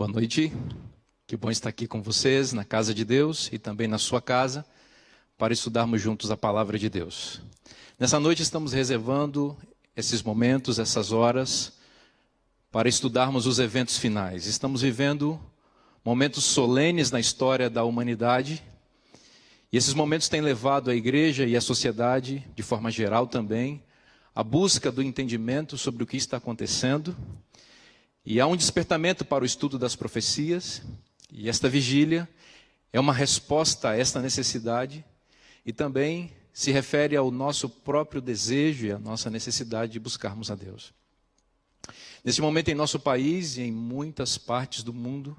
Boa noite, que bom estar aqui com vocês, na casa de Deus e também na sua casa, para estudarmos juntos a palavra de Deus. Nessa noite estamos reservando esses momentos, essas horas, para estudarmos os eventos finais. Estamos vivendo momentos solenes na história da humanidade, e esses momentos têm levado a igreja e a sociedade, de forma geral também, à busca do entendimento sobre o que está acontecendo. E há um despertamento para o estudo das profecias, e esta vigília é uma resposta a esta necessidade, e também se refere ao nosso próprio desejo e à nossa necessidade de buscarmos a Deus. Neste momento, em nosso país e em muitas partes do mundo,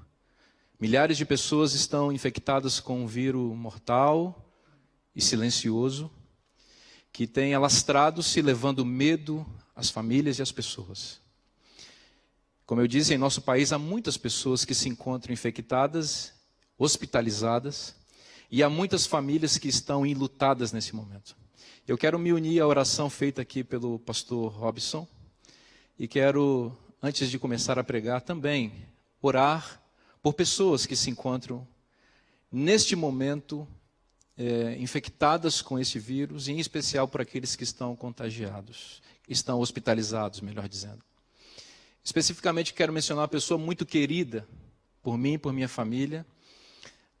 milhares de pessoas estão infectadas com um vírus mortal e silencioso, que tem alastrado-se, levando medo às famílias e às pessoas. Como eu disse, em nosso país há muitas pessoas que se encontram infectadas, hospitalizadas, e há muitas famílias que estão enlutadas nesse momento. Eu quero me unir à oração feita aqui pelo pastor Robson, e quero, antes de começar a pregar, também orar por pessoas que se encontram, neste momento, infectadas com esse vírus, e em especial por aqueles que estão contagiados, estão hospitalizados, melhor dizendo. Especificamente quero mencionar uma pessoa muito querida por mim e por minha família,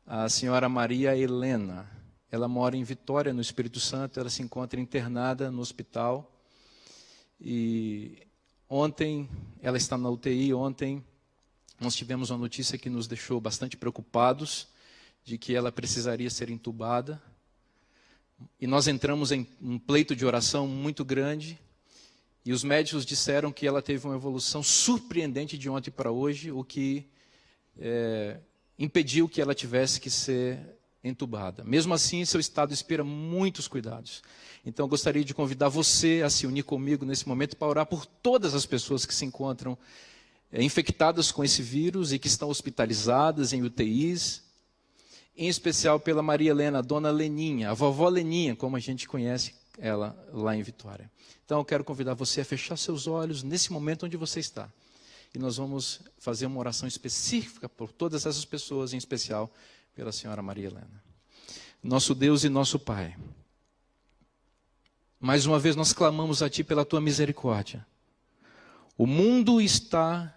a senhora Maria Helena. Ela mora em Vitória, no Espírito Santo, ela se encontra internada no hospital. E ontem, ela está na UTI, ontem nós tivemos uma notícia que nos deixou bastante preocupados, de que ela precisaria ser entubada. E nós entramos em um pleito de oração muito grande, e os médicos disseram que ela teve uma evolução surpreendente de ontem para hoje, o que impediu que ela tivesse que ser entubada. Mesmo assim, seu estado inspira muitos cuidados. Então, eu gostaria de convidar você a se unir comigo nesse momento para orar por todas as pessoas que se encontram infectadas com esse vírus e que estão hospitalizadas em UTIs, em especial pela Maria Helena, a dona Leninha, a vovó Leninha, como a gente conhece ela lá em Vitória. Então eu quero convidar você a fechar seus olhos nesse momento onde você está. E nós vamos fazer uma oração específica por todas essas pessoas, em especial pela senhora Maria Helena. Nosso Deus e nosso Pai, mais uma vez nós clamamos a Ti pela Tua misericórdia. O mundo está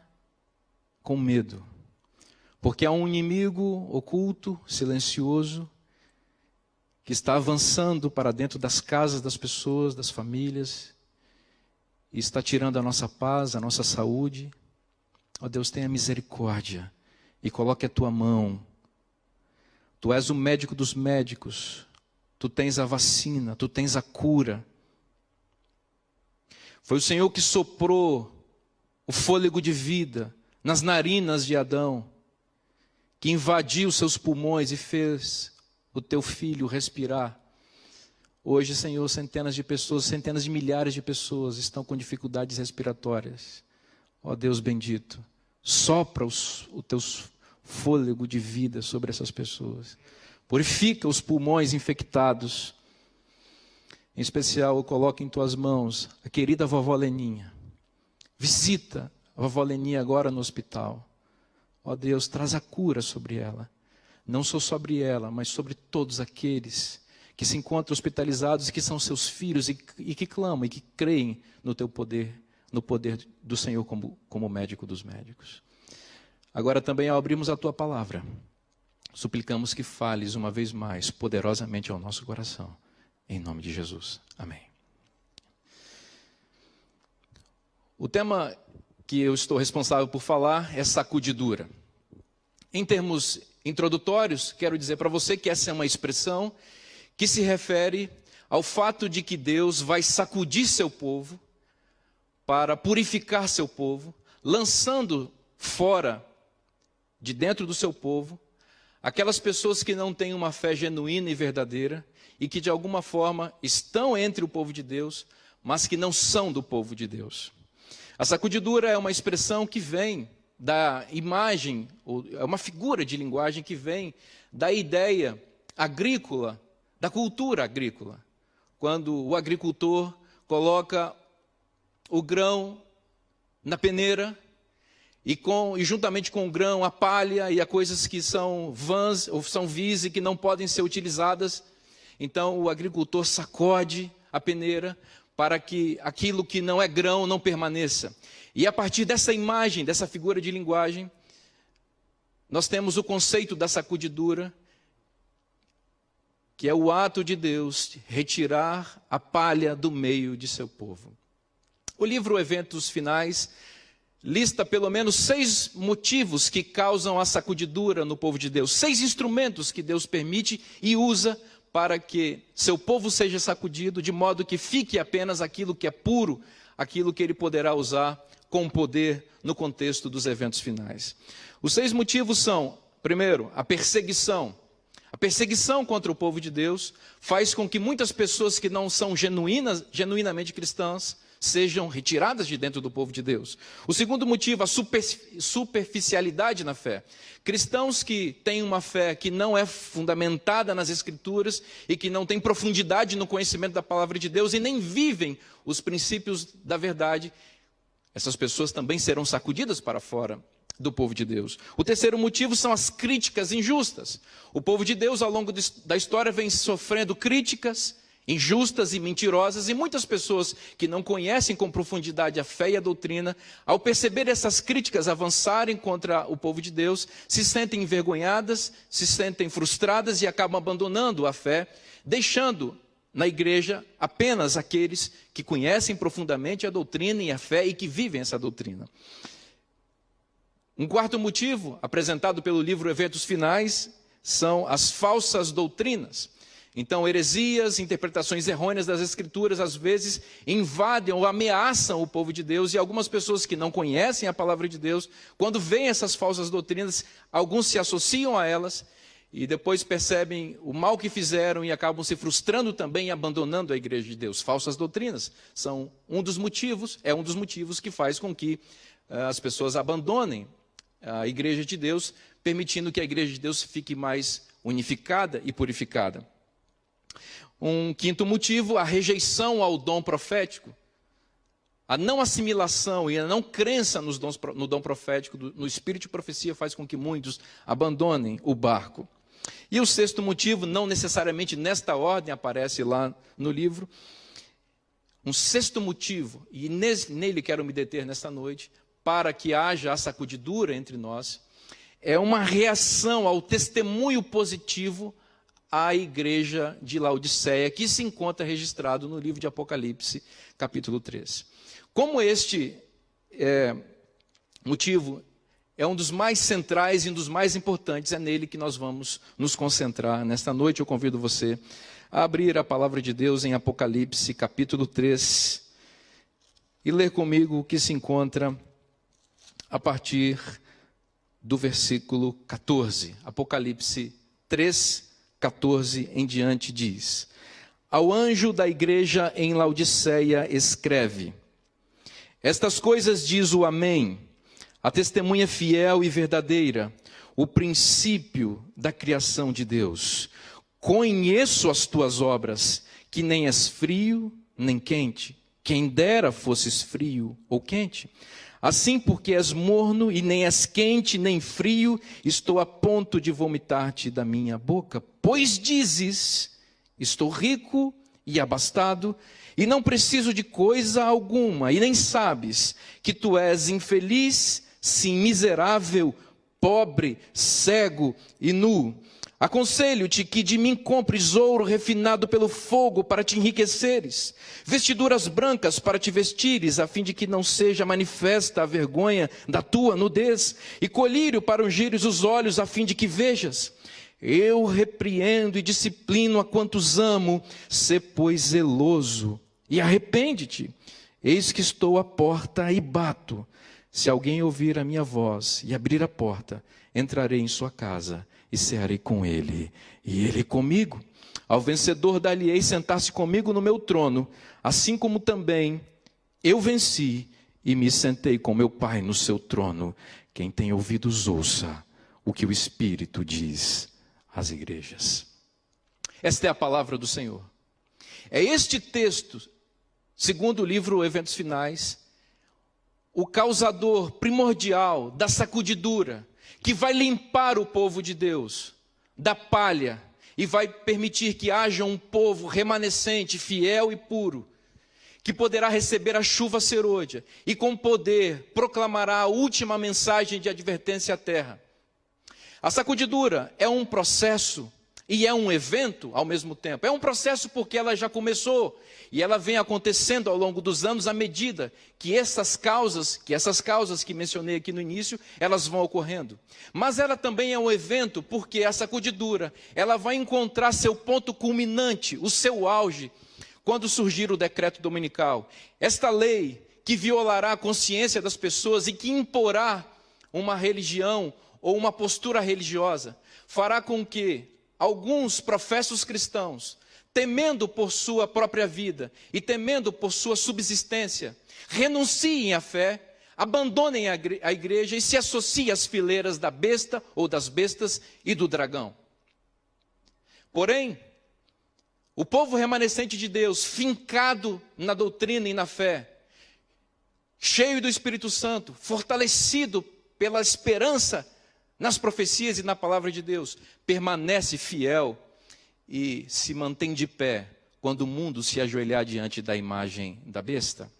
com medo, porque há um inimigo oculto, silencioso, que está avançando para dentro das casas das pessoas, das famílias, e está tirando a nossa paz, a nossa saúde. Ó Deus, tenha misericórdia e coloque a Tua mão. Tu és o médico dos médicos, Tu tens a vacina, Tu tens a cura. Foi o Senhor que soprou o fôlego de vida nas narinas de Adão, que invadiu seus pulmões e fez o Teu filho respirar. Hoje, Senhor, centenas de pessoas, centenas de milhares de pessoas estão com dificuldades respiratórias. Ó Deus bendito, sopra o Teu fôlego de vida sobre essas pessoas. Purifica os pulmões infectados. Em especial, eu coloco em Tuas mãos a querida vovó Leninha. Visita a vovó Leninha agora no hospital. Ó Deus, traz a cura sobre ela. Não só sobre ela, mas sobre todos aqueles que se encontram hospitalizados e que são seus filhos e que clamam e que creem no Teu poder, no poder do Senhor como médico dos médicos. Agora também, ao abrirmos a Tua palavra, suplicamos que fales uma vez mais poderosamente ao nosso coração. Em nome de Jesus. Amém. O tema que eu estou responsável por falar é sacudidura. Em termos introdutórios, quero dizer para você que essa é uma expressão que se refere ao fato de que Deus vai sacudir seu povo para purificar seu povo, lançando fora de dentro do seu povo aquelas pessoas que não têm uma fé genuína e verdadeira e que de alguma forma estão entre o povo de Deus, mas que não são do povo de Deus. A sacudidura é uma expressão que vem da imagem, ou é uma figura de linguagem que vem da ideia agrícola, da cultura agrícola. Quando o agricultor coloca o grão na peneira e juntamente com o grão, a palha e as coisas que são vãs ou são vis e que não podem ser utilizadas. Então o agricultor sacode a peneira para que aquilo que não é grão não permaneça. E a partir dessa imagem, dessa figura de linguagem, nós temos o conceito da sacudidura, que é o ato de Deus retirar a palha do meio de seu povo. O livro Eventos Finais lista pelo menos 6 motivos que causam a sacudidura no povo de Deus. 6 instrumentos que Deus permite e usa para que seu povo seja sacudido, de modo que fique apenas aquilo que é puro, aquilo que ele poderá usar com poder no contexto dos eventos finais. Os 6 motivos são, primeiro, a perseguição. A perseguição contra o povo de Deus faz com que muitas pessoas que não são genuinamente cristãs sejam retiradas de dentro do povo de Deus. O segundo motivo, a superficialidade na fé. Cristãos que têm uma fé que não é fundamentada nas Escrituras e que não têm profundidade no conhecimento da palavra de Deus e nem vivem os princípios da verdade, essas pessoas também serão sacudidas para fora do povo de Deus. O terceiro motivo são as críticas injustas. O povo de Deus, ao longo da história, vem sofrendo críticas injustas e mentirosas, e muitas pessoas que não conhecem com profundidade a fé e a doutrina, ao perceber essas críticas avançarem contra o povo de Deus, se sentem envergonhadas, se sentem frustradas e acabam abandonando a fé, deixando na igreja apenas aqueles que conhecem profundamente a doutrina e a fé e que vivem essa doutrina. Um quarto motivo, apresentado pelo livro Eventos Finais, são as falsas doutrinas. Então, heresias, interpretações errôneas das Escrituras, às vezes, invadem ou ameaçam o povo de Deus, e algumas pessoas que não conhecem a palavra de Deus, quando veem essas falsas doutrinas, alguns se associam a elas, e depois percebem o mal que fizeram e acabam se frustrando também e abandonando a igreja de Deus. Falsas doutrinas são um dos motivos que faz com que as pessoas abandonem a igreja de Deus, permitindo que a igreja de Deus fique mais unificada e purificada. Um quinto motivo, a rejeição ao dom profético. A não assimilação e a não crença no dom profético, no espírito de profecia, faz com que muitos abandonem o barco. E o sexto motivo, não necessariamente nesta ordem, aparece lá no livro. Um sexto motivo, e nele quero me deter nesta noite, para que haja a sacudidura entre nós, é uma reação ao testemunho positivo à igreja de Laodiceia, que se encontra registrado no livro de Apocalipse, capítulo 3. Como este motivo é um dos mais centrais e um dos mais importantes, é nele que nós vamos nos concentrar nesta noite. Eu convido você a abrir a palavra de Deus em Apocalipse, capítulo 3, e ler comigo o que se encontra a partir do versículo 14. Apocalipse 3, 14 em diante diz: Ao anjo da igreja em Laodiceia escreve: Estas coisas diz o Amém, a testemunha fiel e verdadeira, o princípio da criação de Deus. Conheço as tuas obras, que nem és frio nem quente. Quem dera fosses frio ou quente. Assim, porque és morno e nem és quente nem frio, estou a ponto de vomitar-te da minha boca. Pois dizes, estou rico e abastado, e não preciso de coisa alguma, e nem sabes que tu és infeliz, sim, miserável, pobre, cego e nu. Aconselho-te que de mim compres ouro refinado pelo fogo para te enriqueceres, vestiduras brancas para te vestires, a fim de que não seja manifesta a vergonha da tua nudez, e colírio para ungires os olhos, a fim de que vejas. Eu repreendo e disciplino a quantos amo, sê pois zeloso e arrepende-te. Eis que estou à porta e bato. Se alguém ouvir a minha voz e abrir a porta, entrarei em sua casa e cearei com ele, e ele comigo. Ao vencedor dar-lhe-ei sentar-se comigo no meu trono, assim como também eu venci e me sentei com meu Pai no seu trono. Quem tem ouvidos, ouça o que o Espírito diz às igrejas. Esta é a palavra do Senhor. É este texto, segundo o livro Eventos Finais, o causador primordial da sacudidura, que vai limpar o povo de Deus da palha e vai permitir que haja um povo remanescente, fiel e puro, que poderá receber a chuva serôdia e com poder proclamará a última mensagem de advertência à terra. A sacudidura é um processo e é um evento ao mesmo tempo. É um processo porque ela já começou e ela vem acontecendo ao longo dos anos à medida que essas causas que mencionei aqui no início, elas vão ocorrendo. Mas ela também é um evento porque a sacudidura, ela vai encontrar seu ponto culminante, o seu auge, quando surgir o decreto dominical. Esta lei que violará a consciência das pessoas e que imporá uma religião ou uma postura religiosa, fará com que alguns professos cristãos, temendo por sua própria vida e temendo por sua subsistência, renunciem à fé, abandonem a igreja e se associem às fileiras da besta ou das bestas e do dragão. Porém, o povo remanescente de Deus, fincado na doutrina e na fé, cheio do Espírito Santo, fortalecido pela esperança nas profecias e na palavra de Deus, permanece fiel e se mantém de pé quando o mundo se ajoelhar diante da imagem da besta.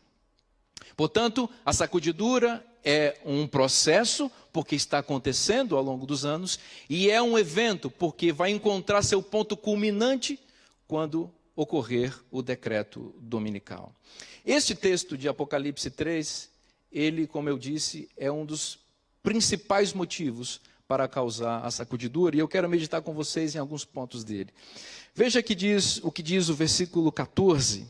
Portanto, a sacudidura é um processo, porque está acontecendo ao longo dos anos, e é um evento, porque vai encontrar seu ponto culminante quando ocorrer o decreto dominical. Este texto de Apocalipse 3, ele, como eu disse, é um dos principais motivos para causar a sacudidura, e eu quero meditar com vocês em alguns pontos dele. Veja o que diz o versículo 14,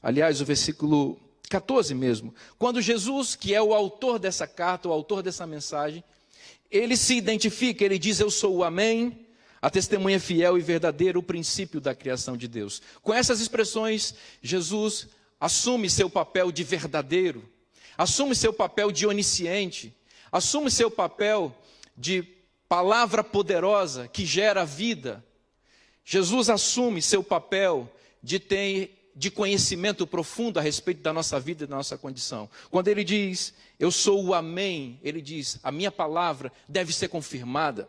aliás, o versículo 14 mesmo, quando Jesus, que é o autor dessa carta, o autor dessa mensagem, ele se identifica, ele diz: eu sou o Amém, a testemunha fiel e verdadeira, o princípio da criação de Deus. Com essas expressões, Jesus assume seu papel de verdadeiro, assume seu papel de onisciente, assume seu papel de palavra poderosa que gera vida. Jesus assume seu papel de conhecimento profundo a respeito da nossa vida e da nossa condição. Quando ele diz, eu sou o Amém, ele diz, a minha palavra deve ser confirmada.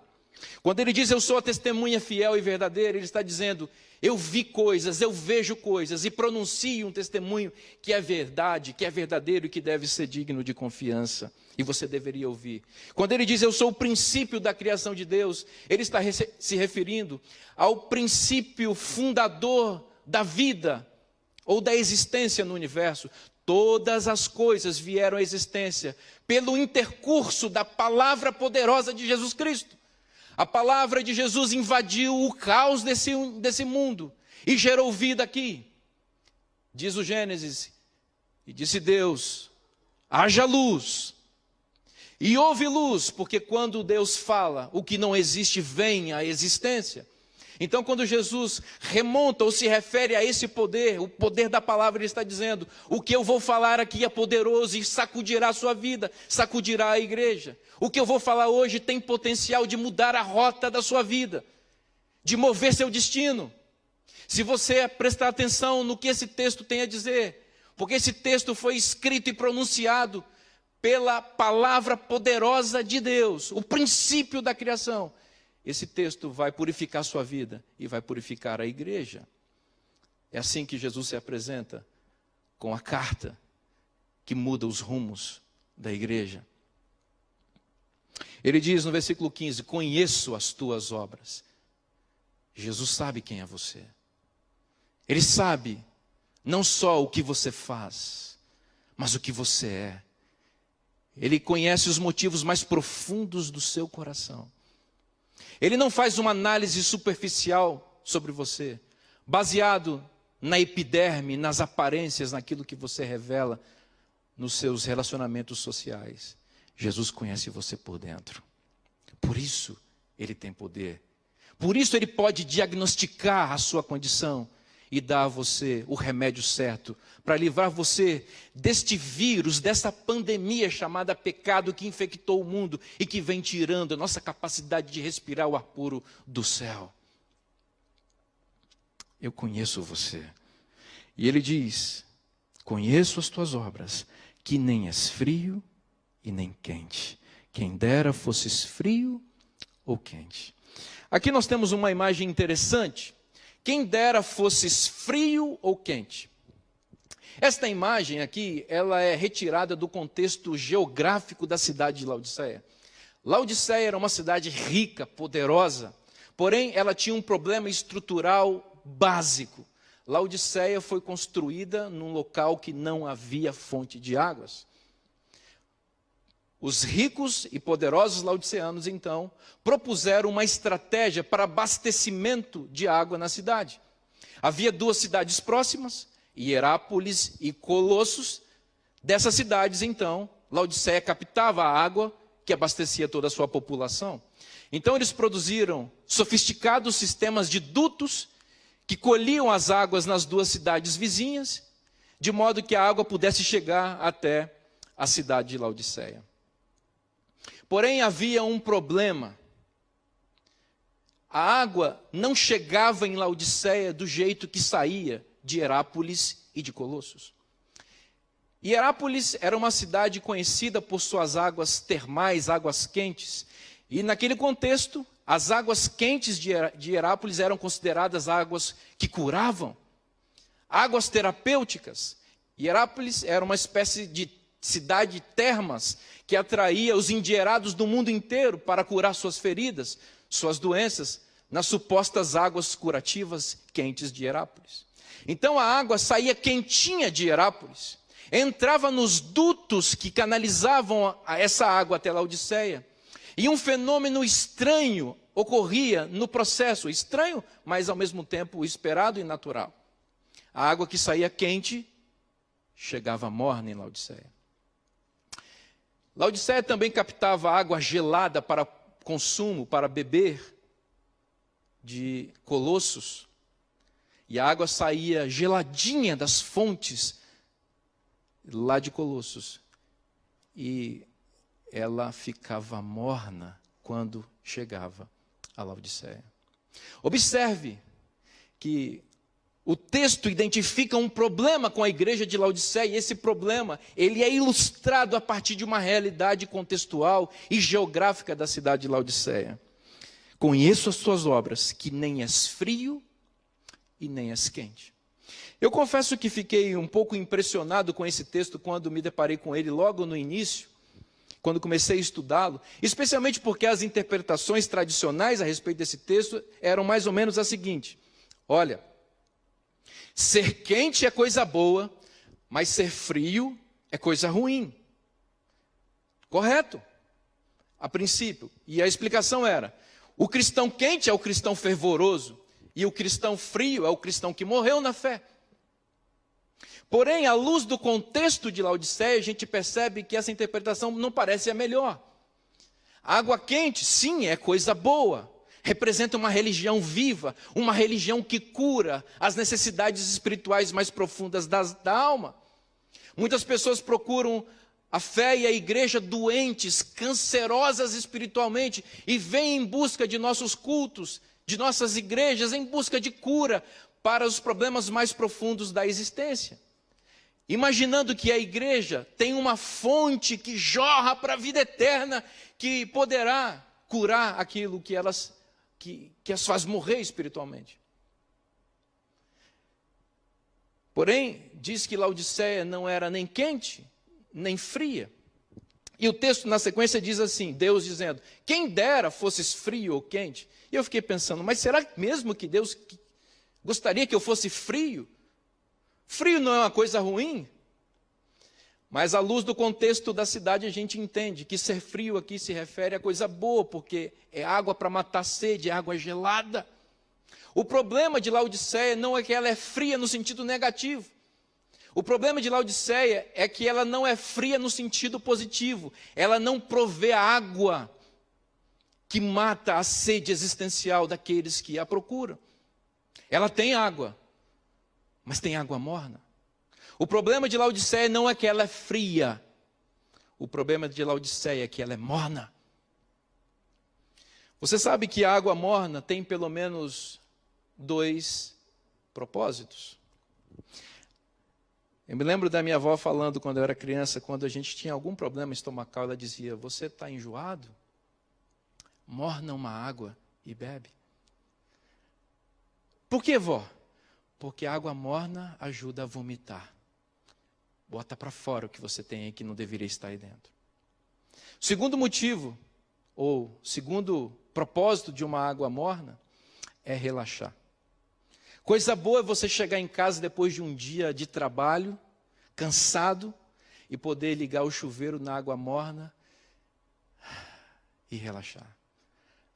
Quando ele diz, eu sou a testemunha fiel e verdadeira, ele está dizendo, eu vi coisas, eu vejo coisas e pronuncio um testemunho que é verdade, que é verdadeiro e que deve ser digno de confiança. E você deveria ouvir. Quando ele diz, eu sou o princípio da criação de Deus, ele está se referindo ao princípio fundador da vida ou da existência no universo. Todas as coisas vieram à existência pelo intercurso da palavra poderosa de Jesus Cristo. A palavra de Jesus invadiu o caos desse mundo e gerou vida aqui. Diz o Gênesis, e disse Deus, haja luz. E houve luz, porque quando Deus fala, o que não existe vem à existência. Então, quando Jesus remonta ou se refere a esse poder, o poder da palavra, ele está dizendo, o que eu vou falar aqui é poderoso e sacudirá a sua vida, sacudirá a igreja. O que eu vou falar hoje tem potencial de mudar a rota da sua vida, de mover seu destino. Se você prestar atenção no que esse texto tem a dizer, porque esse texto foi escrito e pronunciado pela palavra poderosa de Deus, o princípio da criação. Esse texto vai purificar a sua vida e vai purificar a igreja. É assim que Jesus se apresenta com a carta que muda os rumos da igreja. Ele diz no versículo 15, conheço as tuas obras. Jesus sabe quem é você. Ele sabe não só o que você faz, mas o que você é. Ele conhece os motivos mais profundos do seu coração. Ele não faz uma análise superficial sobre você, baseado na epiderme, nas aparências, naquilo que você revela nos seus relacionamentos sociais. Jesus conhece você por dentro. Por isso ele tem poder. Por isso ele pode diagnosticar a sua condição e dar a você o remédio certo para livrar você deste vírus, dessa pandemia chamada pecado que infectou o mundo e que vem tirando a nossa capacidade de respirar o ar puro do céu. Eu conheço você. E ele diz, conheço as tuas obras, que nem és frio e nem quente. Quem dera fosses frio ou quente. Aqui nós temos uma imagem interessante. Quem dera fosses frio ou quente. Esta imagem aqui, ela é retirada do contexto geográfico da cidade de Laodiceia. Laodiceia era uma cidade rica, poderosa, porém ela tinha um problema estrutural básico. Laodiceia foi construída num local que não havia fonte de águas. Os ricos e poderosos laodiceanos, então, propuseram uma estratégia para abastecimento de água na cidade. Havia duas cidades próximas, Hierápolis e Colossos. Dessas cidades, então, Laodiceia captava a água que abastecia toda a sua população. Então, eles produziram sofisticados sistemas de dutos que colhiam as águas nas duas cidades vizinhas, de modo que a água pudesse chegar até a cidade de Laodiceia. Porém, havia um problema. A água não chegava em Laodiceia do jeito que saía de Hierápolis e de Colossos. Hierápolis era uma cidade conhecida por suas águas termais, águas quentes. E naquele contexto, as águas quentes de Hierápolis eram consideradas águas que curavam, águas terapêuticas. Hierápolis era uma espécie de cidade termas que atraía os endinheirados do mundo inteiro para curar suas feridas, suas doenças, nas supostas águas curativas quentes de Hierápolis. Então a água saía quentinha de Hierápolis, entrava nos dutos que canalizavam essa água até Laodiceia, e um fenômeno estranho ocorria no processo, estranho, mas ao mesmo tempo esperado e natural. A água que saía quente chegava morna em Laodiceia. Laodiceia também captava água gelada para consumo, para beber, de Colossos. E a água saía geladinha das fontes lá de Colossos. E ela ficava morna quando chegava a Laodiceia. Observe que o texto identifica um problema com a igreja de Laodiceia, e esse problema, ele é ilustrado a partir de uma realidade contextual e geográfica da cidade de Laodiceia. Conheço as tuas obras, que nem és frio e nem és quente. Eu confesso que fiquei um pouco impressionado com esse texto quando me deparei com ele logo no início, quando comecei a estudá-lo, especialmente porque as interpretações tradicionais a respeito desse texto eram mais ou menos a seguinte: olha, ser quente é coisa boa, mas ser frio é coisa ruim. Correto? A princípio. E a explicação era: o cristão quente é o cristão fervoroso, e o cristão frio é o cristão que morreu na fé. Porém, à luz do contexto de Laodiceia, a gente percebe que essa interpretação não parece a melhor. A água quente, sim, é coisa boa. Representa uma religião viva, uma religião que cura as necessidades espirituais mais profundas da alma. Muitas pessoas procuram a fé e a igreja doentes, cancerosas espiritualmente, e vêm em busca de nossos cultos, de nossas igrejas, em busca de cura para os problemas mais profundos da existência. Imaginando que a igreja tem uma fonte que jorra para a vida eterna, que poderá curar aquilo que as faz morrer espiritualmente. Porém, diz que Laodiceia não era nem quente, nem fria. E o texto na sequência diz assim, Deus dizendo: quem dera fosses frio ou quente. E eu fiquei pensando, mas será mesmo que Deus gostaria que eu fosse frio? Frio não é uma coisa ruim? Mas à luz do contexto da cidade a gente entende que ser frio aqui se refere a coisa boa, porque é água para matar a sede, é água gelada. O problema de Laodiceia não é que ela é fria no sentido negativo. O problema de Laodiceia é que ela não é fria no sentido positivo. Ela não provê a água que mata a sede existencial daqueles que a procuram. Ela tem água, mas tem água morna. O problema de Laodiceia não é que ela é fria. O problema de Laodiceia é que ela é morna. Você sabe que a água morna tem pelo menos 2 propósitos. Eu me lembro da minha avó falando quando eu era criança, quando a gente tinha algum problema estomacal, ela dizia: você está enjoado? Morna uma água e bebe. Por que, vó? Porque a água morna ajuda a vomitar. Bota para fora o que você tem aí que não deveria estar aí dentro. Segundo motivo, ou segundo propósito de uma água morna, é relaxar. Coisa boa é você chegar em casa depois de um dia de trabalho, cansado, e poder ligar o chuveiro na água morna e relaxar.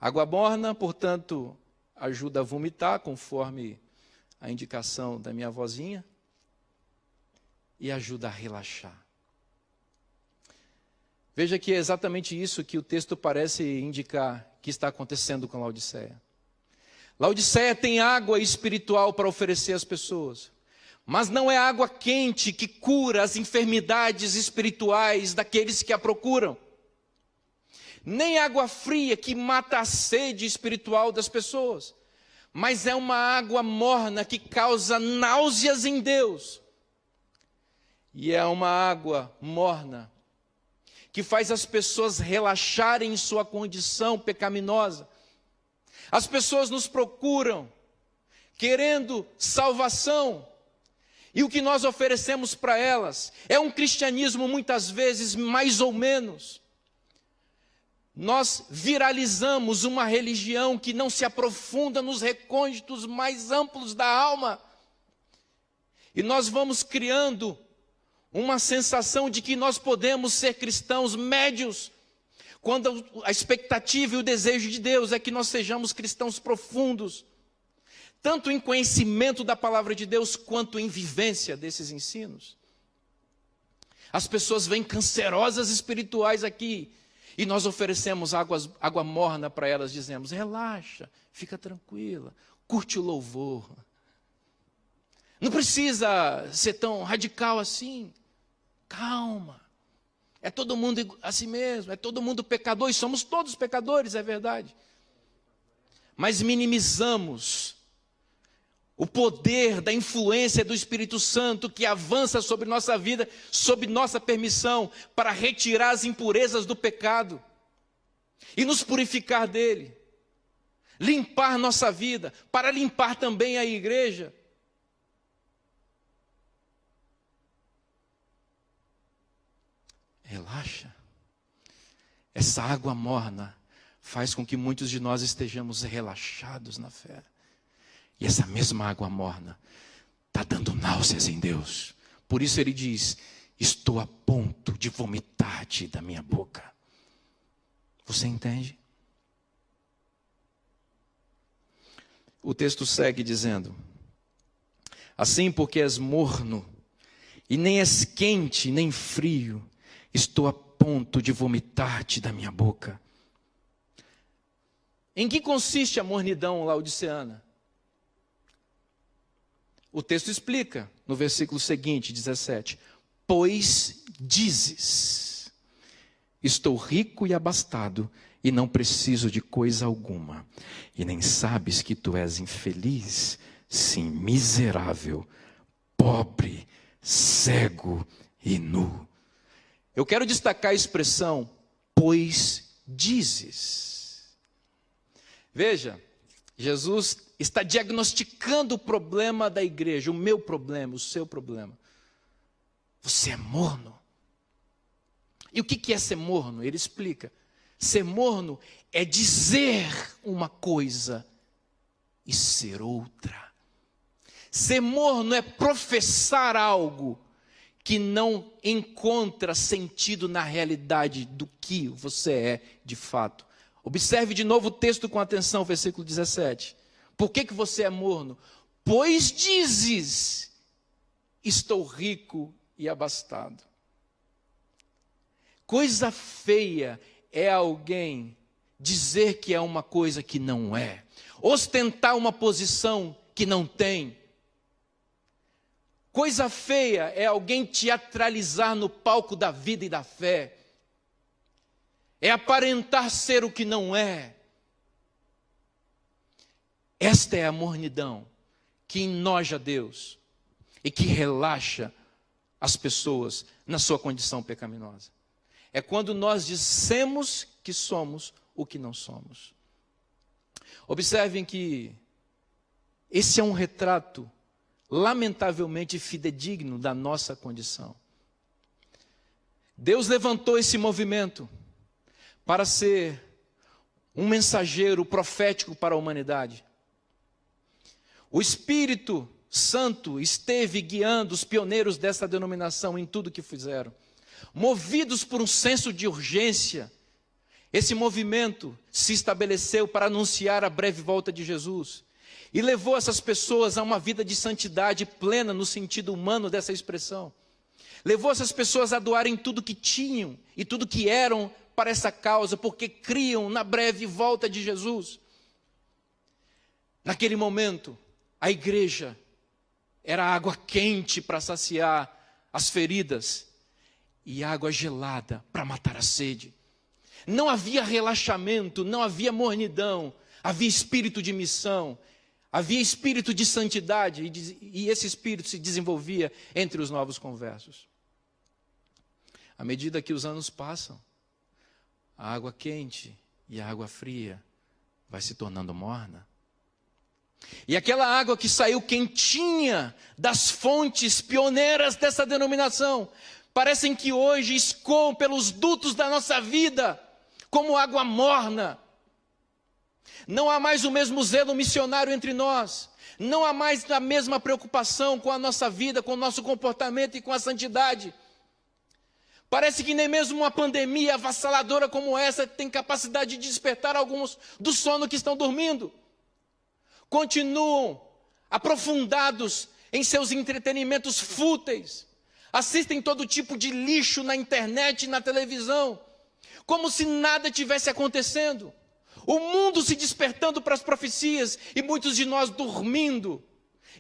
Água morna, portanto, ajuda a vomitar, conforme a indicação da minha avózinha, e ajuda a relaxar. Veja que é exatamente isso que o texto parece indicar que está acontecendo com Laodiceia. Laodiceia tem água espiritual para oferecer às pessoas, mas não é água quente que cura as enfermidades espirituais daqueles que a procuram. Nem água fria que mata a sede espiritual das pessoas, mas é uma água morna que causa náuseas em Deus. E é uma água morna que faz as pessoas relaxarem em sua condição pecaminosa. As pessoas nos procuram querendo salvação, e o que nós oferecemos para elas é um cristianismo muitas vezes mais ou menos. Nós viralizamos uma religião que não se aprofunda nos recônditos mais amplos da alma. E nós vamos criando uma sensação de que nós podemos ser cristãos médios, quando a expectativa e o desejo de Deus é que nós sejamos cristãos profundos, tanto em conhecimento da palavra de Deus, quanto em vivência desses ensinos. As pessoas vêm cancerosas espirituais aqui, e nós oferecemos água morna para elas, dizemos: relaxa, fica tranquila, curte o louvor. Não precisa ser tão radical assim, calma. É todo mundo assim mesmo, é todo mundo pecador, e somos todos pecadores, é verdade. Mas minimizamos o poder da influência do Espírito Santo que avança sobre nossa vida, sob nossa permissão, para retirar as impurezas do pecado e nos purificar dele, limpar nossa vida, para limpar também a igreja. Relaxa. Essa água morna faz com que muitos de nós estejamos relaxados na fé. E essa mesma água morna está dando náuseas em Deus. Por isso ele diz: estou a ponto de vomitar-te da minha boca. Você entende? O texto segue dizendo: assim, porque és morno, e nem és quente, nem frio, estou a ponto de vomitar-te da minha boca. Em que consiste a mornidão laodiceana? O texto explica no versículo seguinte, 17: pois dizes, estou rico e abastado, e não preciso de coisa alguma, e nem sabes que tu és infeliz, sim, miserável, pobre, cego e nu. Eu quero destacar a expressão, pois dizes. Veja, Jesus está diagnosticando o problema da igreja, o meu problema, o seu problema. Você é morno. E o que é ser morno? Ele explica. Ser morno é dizer uma coisa e ser outra. Ser morno é professar algo que não encontra sentido na realidade do que você é de fato. Observe de novo o texto com atenção, versículo 17. Por que você é morno? Pois dizes, estou rico e abastado. Coisa feia é alguém dizer que é uma coisa que não é, ostentar uma posição que não tem. Coisa feia é alguém teatralizar no palco da vida e da fé, é aparentar ser o que não é. Esta é a mornidão que enoja Deus e que relaxa as pessoas na sua condição pecaminosa. É quando nós dissemos que somos o que não somos. Observem que esse é um retrato lamentavelmente fidedigno da nossa condição. Deus levantou esse movimento para ser um mensageiro profético para a humanidade. O Espírito Santo esteve guiando os pioneiros dessa denominação em tudo que fizeram. Movidos por um senso de urgência, esse movimento se estabeleceu para anunciar a breve volta de Jesus e levou essas pessoas a uma vida de santidade plena no sentido humano dessa expressão. Levou essas pessoas a doarem tudo que tinham e tudo que eram para essa causa, porque criam na breve volta de Jesus. Naquele momento, a igreja era água quente para saciar as feridas e água gelada para matar a sede. Não havia relaxamento, não havia mornidão, havia espírito de missão, havia espírito de santidade e esse espírito se desenvolvia entre os novos conversos. À medida que os anos passam, a água quente e a água fria vai se tornando morna. E aquela água que saiu quentinha das fontes pioneiras dessa denominação, parecem que hoje escoam pelos dutos da nossa vida, como água morna. Não há mais o mesmo zelo missionário entre nós. Não há mais a mesma preocupação com a nossa vida, com o nosso comportamento e com a santidade. Parece que nem mesmo uma pandemia avassaladora como essa tem capacidade de despertar alguns do sono que estão dormindo. Continuam aprofundados em seus entretenimentos fúteis. Assistem todo tipo de lixo na internet e na televisão, como se nada tivesse acontecendo. O mundo se despertando para as profecias e muitos de nós dormindo,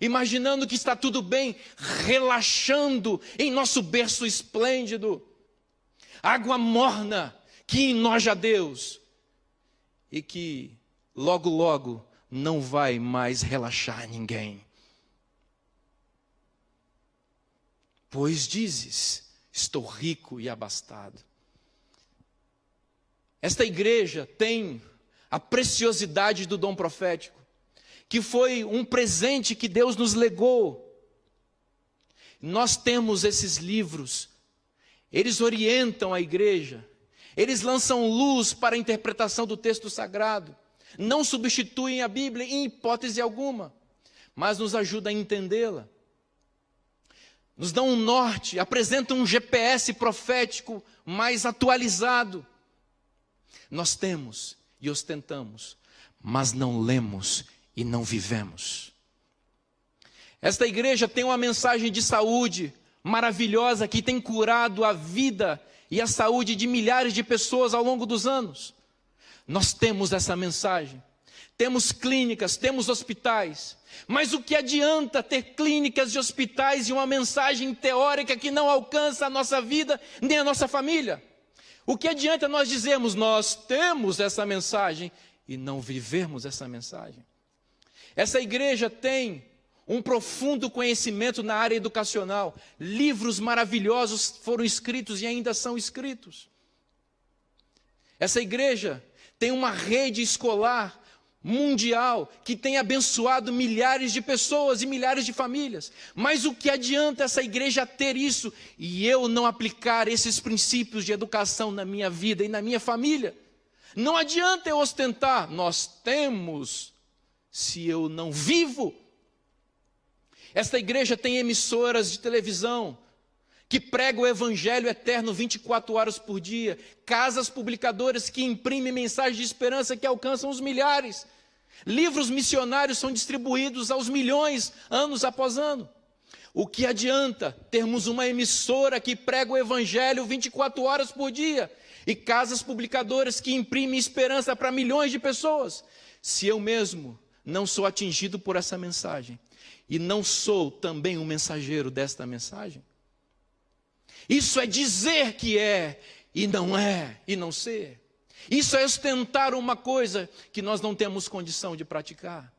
imaginando que está tudo bem, relaxando em nosso berço esplêndido. Água morna que enoja a Deus e que logo, logo não vai mais relaxar ninguém. Pois dizes, estou rico e abastado. Esta igreja tem a preciosidade do dom profético, que foi um presente que Deus nos legou. Nós temos esses livros, eles orientam a igreja, eles lançam luz para a interpretação do texto sagrado, não substituem a Bíblia em hipótese alguma, mas nos ajudam a entendê-la. Nos dão um norte, apresentam um GPS profético mais atualizado. Nós temos e ostentamos, mas não lemos e não vivemos. Esta igreja tem uma mensagem de saúde maravilhosa que tem curado a vida e a saúde de milhares de pessoas ao longo dos anos. Nós temos essa mensagem. Temos clínicas, temos hospitais. Mas o que adianta ter clínicas e hospitais e uma mensagem teórica que não alcança a nossa vida nem a nossa família? O que adianta nós dizermos, nós temos essa mensagem e não vivermos essa mensagem? Essa igreja tem um profundo conhecimento na área educacional. Livros maravilhosos foram escritos e ainda são escritos. Essa igreja tem uma rede escolar mundial que tem abençoado milhares de pessoas e milhares de famílias. Mas o que adianta essa igreja ter isso e eu não aplicar esses princípios de educação na minha vida e na minha família? Não adianta eu ostentar, nós temos, se eu não vivo. Esta igreja tem emissoras de televisão que pregam o evangelho eterno 24 horas por dia, casas publicadoras que imprimem mensagens de esperança que alcançam os milhares, livros missionários são distribuídos aos milhões, anos após ano. O que adianta termos uma emissora que prega o evangelho 24 horas por dia e casas publicadoras que imprimem esperança para milhões de pessoas, se eu mesmo não sou atingido por essa mensagem e não sou também um mensageiro desta mensagem? Isso é dizer que é e não ser. Isso é ostentar uma coisa que nós não temos condição de praticar.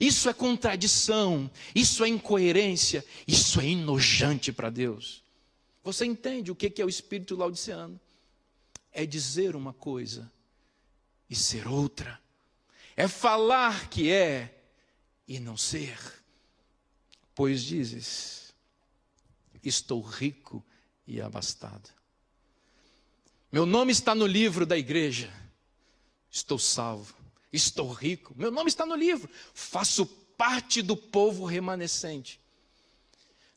Isso é contradição, isso é incoerência, isso é enojante para Deus. Você entende o que é o espírito laodiceano? É dizer uma coisa e ser outra. É falar que é e não ser. Pois dizes, estou rico e abastado. Meu nome está no livro da igreja. Estou salvo. Estou rico. Meu nome está no livro. Faço parte do povo remanescente.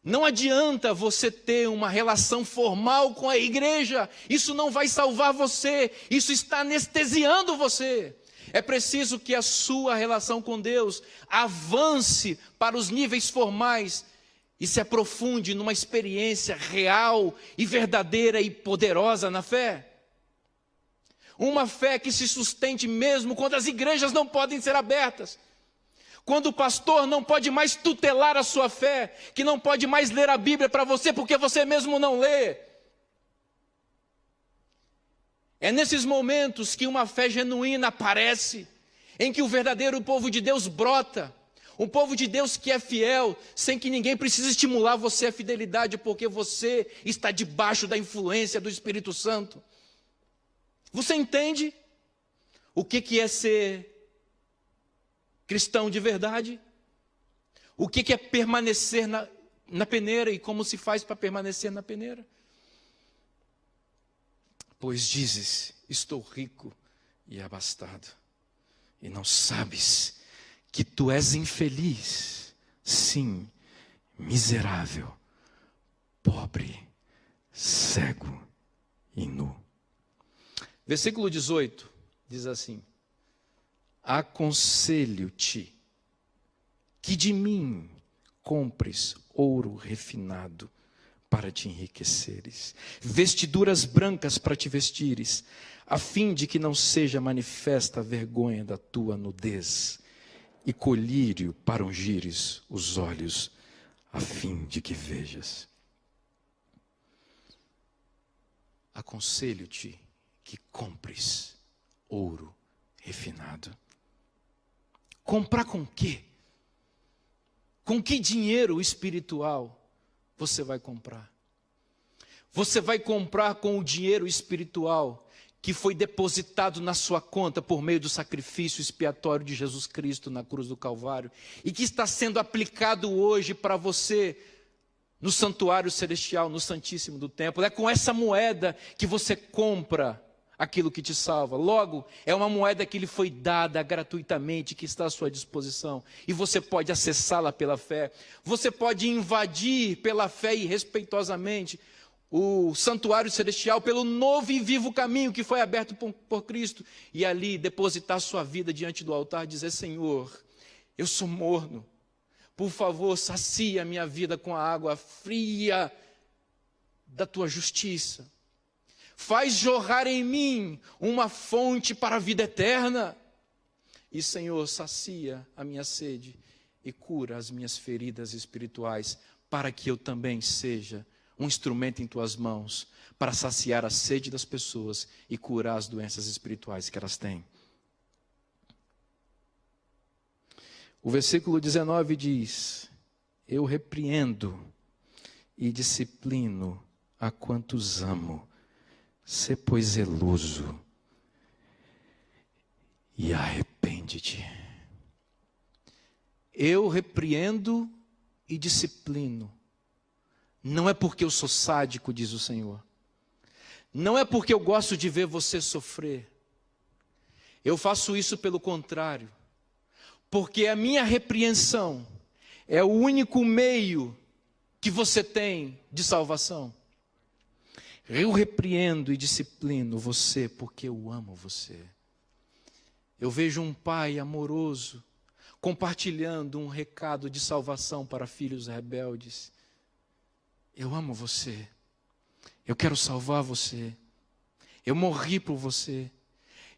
Não adianta você ter uma relação formal com a igreja. Isso não vai salvar você. Isso está anestesiando você. É preciso que a sua relação com Deus avance para os níveis formais e se aprofunde numa experiência real e verdadeira e poderosa na fé. Uma fé que se sustente mesmo quando as igrejas não podem ser abertas. Quando o pastor não pode mais tutelar a sua fé, que não pode mais ler a Bíblia para você porque você mesmo não lê. É nesses momentos que uma fé genuína aparece, em que o verdadeiro povo de Deus brota. Um povo de Deus que é fiel, sem que ninguém precise estimular você à fidelidade, porque você está debaixo da influência do Espírito Santo. Você entende o que é ser cristão de verdade? O que é permanecer na peneira e como se faz para permanecer na peneira? Pois dizes, estou rico e abastado, e não sabes que tu és infeliz, sim, miserável, pobre, cego e nu. Versículo 18 diz assim: aconselho-te que de mim compres ouro refinado para te enriqueceres, vestiduras brancas para te vestires, a fim de que não seja manifesta a vergonha da tua nudez, e colírio para ungires os olhos, a fim de que vejas. Aconselho-te que compres ouro refinado. Comprar com quê? Com que dinheiro espiritual você vai comprar? Você vai comprar com o dinheiro espiritual que foi depositado na sua conta por meio do sacrifício expiatório de Jesus Cristo na cruz do Calvário e que está sendo aplicado hoje para você no santuário celestial, no Santíssimo do Templo. É com essa moeda que você compra aquilo que te salva. Logo, é uma moeda que lhe foi dada gratuitamente, que está à sua disposição. E você pode acessá-la pela fé. Você pode invadir pela fé e respeitosamente o santuário celestial pelo novo e vivo caminho que foi aberto por Cristo. E ali depositar sua vida diante do altar e dizer: Senhor, eu sou morno. Por favor, sacia a minha vida com a água fria da tua justiça. Faz jorrar em mim uma fonte para a vida eterna. E, Senhor, sacia a minha sede e cura as minhas feridas espirituais, para que eu também seja um instrumento em tuas mãos, para saciar a sede das pessoas e curar as doenças espirituais que elas têm. O versículo 19 diz: eu repreendo e disciplino a quantos amo. Sê, pois, zeloso e arrepende-te. Eu repreendo e disciplino. Não é porque eu sou sádico, diz o Senhor. Não é porque eu gosto de ver você sofrer. Eu faço isso pelo contrário. Porque a minha repreensão é o único meio que você tem de salvação. Eu repreendo e disciplino você porque eu amo você. Eu vejo um pai amoroso compartilhando um recado de salvação para filhos rebeldes. Eu amo você. Eu quero salvar você. Eu morri por você.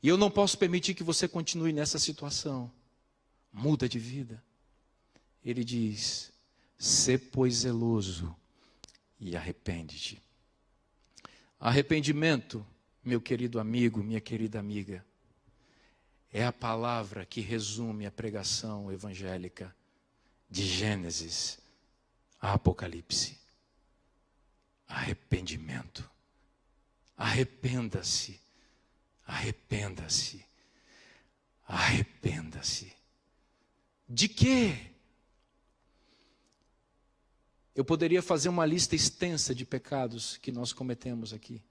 E eu não posso permitir que você continue nessa situação. Muda de vida. Ele diz: sê, pois, zeloso e arrepende-te. Arrependimento, meu querido amigo, minha querida amiga, é a palavra que resume a pregação evangélica de Gênesis a Apocalipse. arrependimento. Arrependa-se, arrependa-se, arrependa-se. De quê? Eu poderia fazer uma lista extensa de pecados que nós cometemos aqui.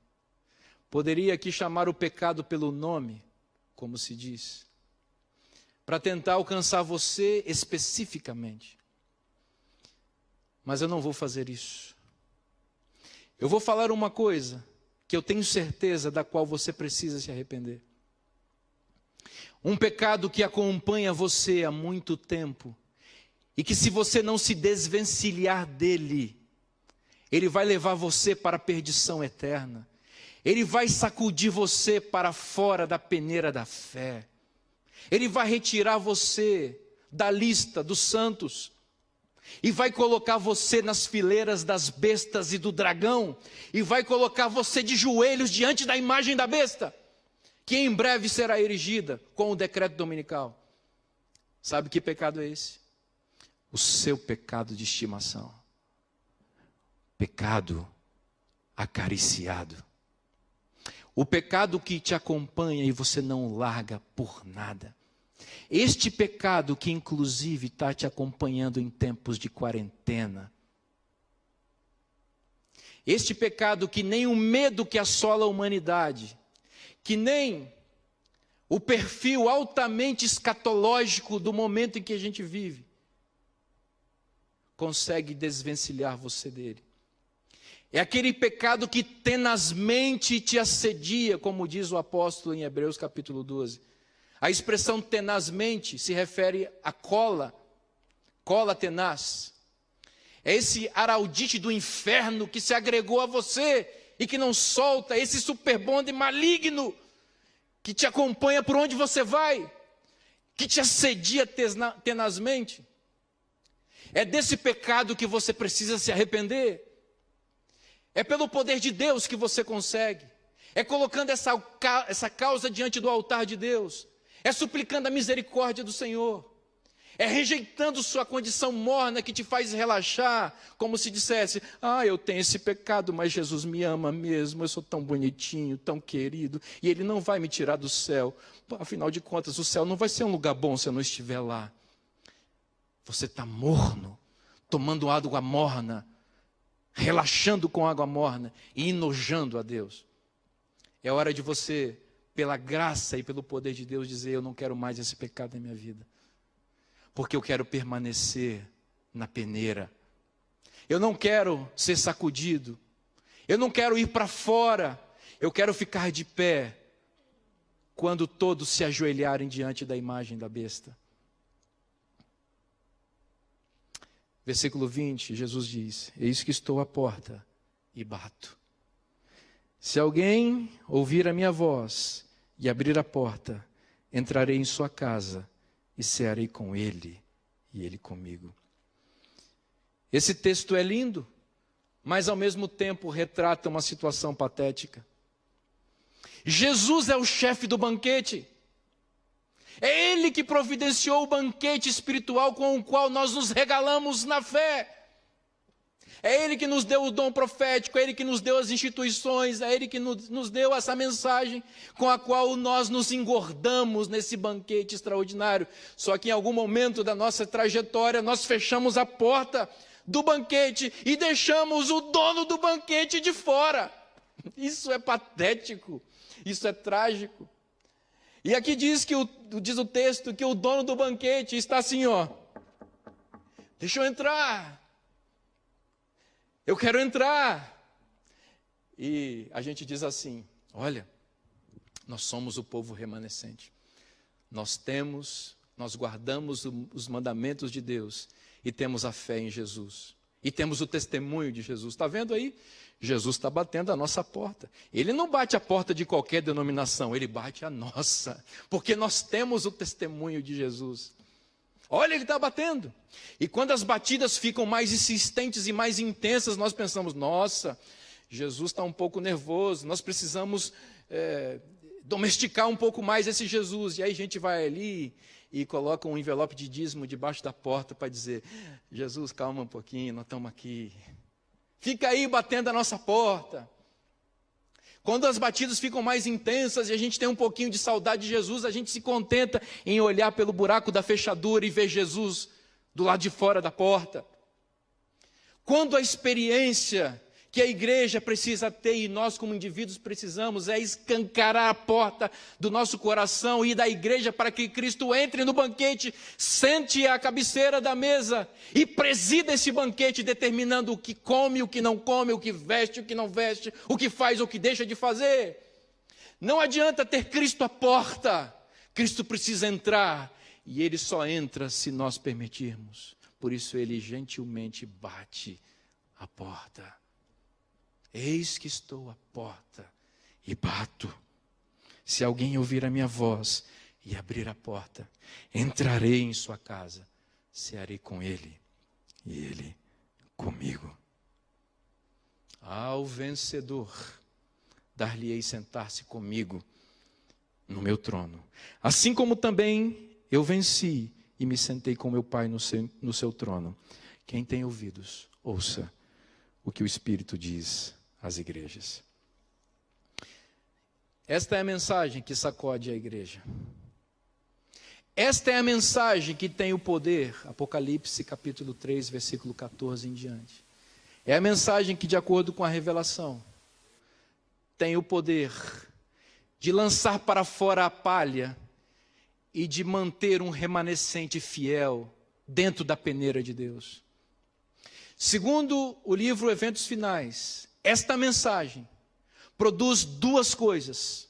Poderia aqui chamar o pecado pelo nome, como se diz, para tentar alcançar você especificamente. Mas eu não vou fazer isso. Eu vou falar uma coisa que eu tenho certeza da qual você precisa se arrepender. Um pecado que acompanha você há muito tempo e que, se você não se desvencilhar dele, ele vai levar você para a perdição eterna. Ele vai sacudir você para fora da peneira da fé. Ele vai retirar você da lista dos santos e vai colocar você nas fileiras das bestas e do dragão, e vai colocar você de joelhos diante da imagem da besta, que em breve será erigida com o decreto dominical. Sabe que pecado é esse? O seu pecado de estimação. Pecado acariciado. O pecado que te acompanha e você não larga por nada. Este pecado que inclusive está te acompanhando em tempos de quarentena. Este pecado que nem o medo que assola a humanidade, que nem o perfil altamente escatológico do momento em que a gente vive, consegue desvencilhar você dele. É aquele pecado que tenazmente te assedia, como diz o apóstolo em Hebreus capítulo 12. A expressão tenazmente se refere a cola tenaz. É esse araldite do inferno que se agregou a você e que não solta, esse superbonde maligno que te acompanha por onde você vai, que te assedia tenazmente. É desse pecado que você precisa se arrepender. É pelo poder de Deus que você consegue. É colocando essa causa diante do altar de Deus. É suplicando a misericórdia do Senhor. É rejeitando sua condição morna que te faz relaxar, como se dissesse: eu tenho esse pecado, mas Jesus me ama mesmo, eu sou tão bonitinho, tão querido, e Ele não vai me tirar do céu. Afinal de contas, o céu não vai ser um lugar bom se eu não estiver lá. Você está morno, tomando água morna, relaxando com água morna e enojando a Deus. É hora de você, pela graça e pelo poder de Deus, dizer: eu não quero mais esse pecado na minha vida, porque eu quero permanecer na peneira. Eu não quero ser sacudido, eu não quero ir para fora, eu quero ficar de pé quando todos se ajoelharem diante da imagem da besta. Versículo 20, Jesus diz: eis que estou à porta e bato. Se alguém ouvir a minha voz e abrir a porta, entrarei em sua casa e cearei com ele e ele comigo. Esse texto é lindo, mas ao mesmo tempo retrata uma situação patética. Jesus é o chefe do banquete. É Ele que providenciou o banquete espiritual com o qual nós nos regalamos na fé. É Ele que nos deu o dom profético, é Ele que nos deu as instituições, é Ele que nos deu essa mensagem com a qual nós nos engordamos nesse banquete extraordinário. Só que em algum momento da nossa trajetória nós fechamos a porta do banquete e deixamos o dono do banquete de fora. Isso é patético, isso é trágico. E aqui diz o texto que o dono do banquete está assim, deixa eu entrar. Eu quero entrar. E a gente diz assim: olha, nós somos o povo remanescente. Nós guardamos os mandamentos de Deus e temos a fé em Jesus. E temos o testemunho de Jesus. Está vendo aí? Jesus está batendo a nossa porta. Ele não bate a porta de qualquer denominação, ele bate a nossa, porque nós temos o testemunho de Jesus. Olha, ele está batendo. E quando as batidas ficam mais insistentes e mais intensas, nós pensamos: nossa, Jesus está um pouco nervoso, nós precisamos domesticar um pouco mais esse Jesus. E aí a gente vai ali e coloca um envelope de dízimo debaixo da porta para dizer: Jesus, calma um pouquinho, nós estamos aqui fica aí batendo a nossa porta. Quando as batidas ficam mais intensas e a gente tem um pouquinho de saudade de Jesus, a gente se contenta em olhar pelo buraco da fechadura e ver Jesus do lado de fora da porta. Quando a experiência que a igreja precisa ter e nós como indivíduos precisamos é escancarar a porta do nosso coração e da igreja para que Cristo entre no banquete, sente à cabeceira da mesa e presida esse banquete, determinando o que come, o que não come, o que veste, o que não veste, o que faz, o que deixa de fazer. Não adianta ter Cristo à porta, Cristo precisa entrar e Ele só entra se nós permitirmos. Por isso Ele gentilmente bate a porta. Eis que estou à porta e bato. Se alguém ouvir a minha voz e abrir a porta, entrarei em sua casa, cearei com ele e ele comigo. Ao vencedor, dar-lhe-ei sentar-se comigo no meu trono. Assim como também eu venci e me sentei com meu Pai no seu trono. Quem tem ouvidos, ouça o que o Espírito diz às igrejas. Esta é a mensagem que sacode a igreja. Esta é a mensagem que tem o poder, Apocalipse capítulo 3, versículo 14 em diante. É a mensagem que, de acordo com a revelação, tem o poder de lançar para fora a palha e de manter um remanescente fiel dentro da peneira de Deus. Segundo o livro Eventos Finais, esta mensagem produz duas coisas.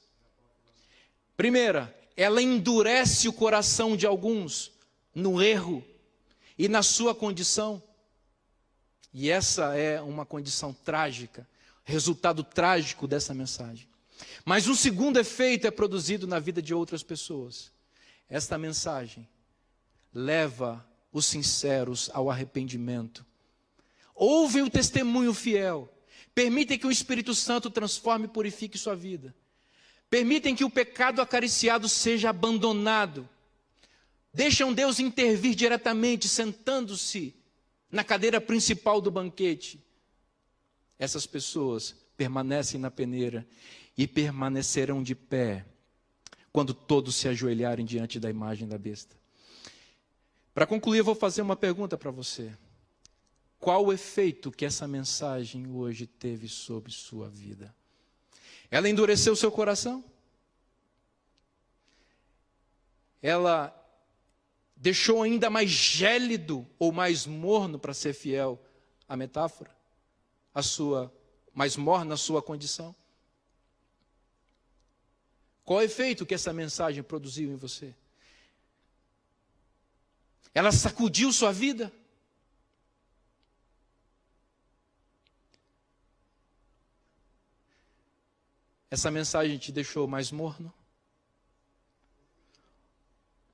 Primeira, ela endurece o coração de alguns no erro e na sua condição. E essa é uma condição trágica, resultado trágico dessa mensagem. Mas um segundo efeito é produzido na vida de outras pessoas. Esta mensagem leva os sinceros ao arrependimento. Ouvem o testemunho fiel. Permitem que o Espírito Santo transforme e purifique sua vida. Permitem que o pecado acariciado seja abandonado. Deixam Deus intervir diretamente, sentando-se na cadeira principal do banquete. Essas pessoas permanecem na peneira e permanecerão de pé quando todos se ajoelharem diante da imagem da besta. Para concluir, eu vou fazer uma pergunta para você. Qual o efeito que essa mensagem hoje teve sobre sua vida? Ela endureceu seu coração? Ela deixou ainda mais gélido ou mais morno, para ser fiel à metáfora? Mais morna a sua condição? Qual o efeito que essa mensagem produziu em você? Ela sacudiu sua vida? Essa mensagem te deixou mais morno?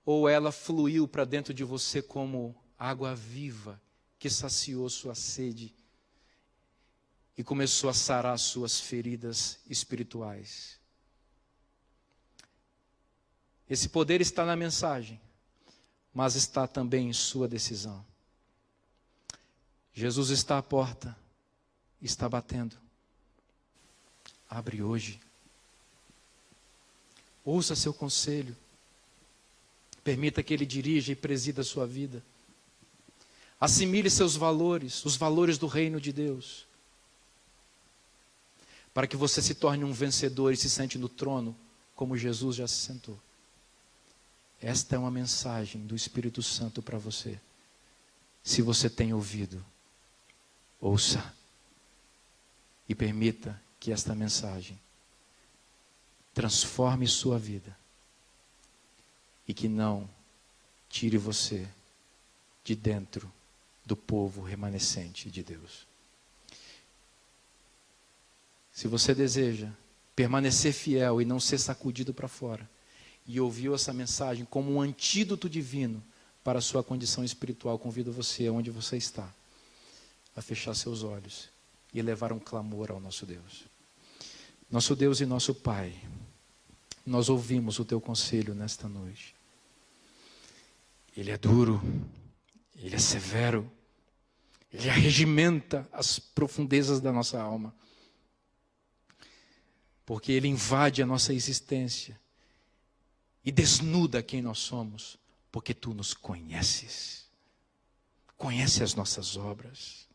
Ou ela fluiu para dentro de você como água viva que saciou sua sede e começou a sarar suas feridas espirituais? Esse poder está na mensagem, mas está também em sua decisão. Jesus está à porta, está batendo. Abre hoje. Ouça seu conselho. Permita que Ele dirija e presida a sua vida. Assimile seus valores, os valores do reino de Deus, para que você se torne um vencedor e se sente no trono, como Jesus já se sentou. Esta é uma mensagem do Espírito Santo para você. Se você tem ouvido, ouça e permita que esta mensagem transforme sua vida e que não tire você de dentro do povo remanescente de Deus. Se você deseja permanecer fiel e não ser sacudido para fora, e ouviu essa mensagem como um antídoto divino para a sua condição espiritual, convido você, onde você está, a fechar seus olhos e levar um clamor ao nosso Deus. Nosso Deus e nosso Pai, nós ouvimos o teu conselho nesta noite. Ele é duro, ele é severo, Ele arregimenta as profundezas da nossa alma. Porque Ele invade a nossa existência e desnuda quem nós somos, porque Tu nos conheces. Conhece as nossas obras,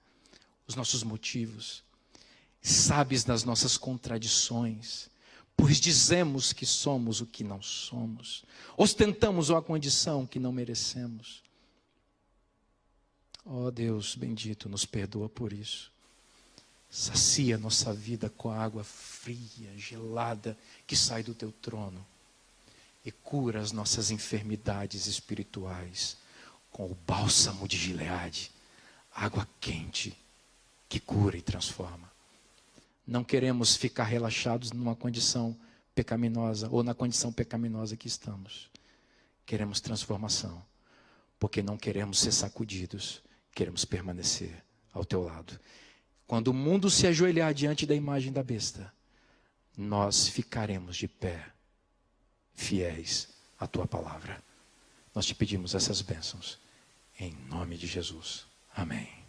os nossos motivos, sabes das nossas contradições, pois dizemos que somos o que não somos, ostentamos uma condição que não merecemos. Ó Deus bendito, nos perdoa por isso. Sacia nossa vida com a água fria, gelada, que sai do Teu trono. E cura as nossas enfermidades espirituais com o bálsamo de Gileade, água quente que cura e transforma. Não queremos ficar relaxados numa condição pecaminosa ou na condição pecaminosa que estamos. Queremos transformação, porque não queremos ser sacudidos, queremos permanecer ao Teu lado. Quando o mundo se ajoelhar diante da imagem da besta, nós ficaremos de pé, fiéis à Tua palavra. Nós te pedimos essas bênçãos, em nome de Jesus. Amém.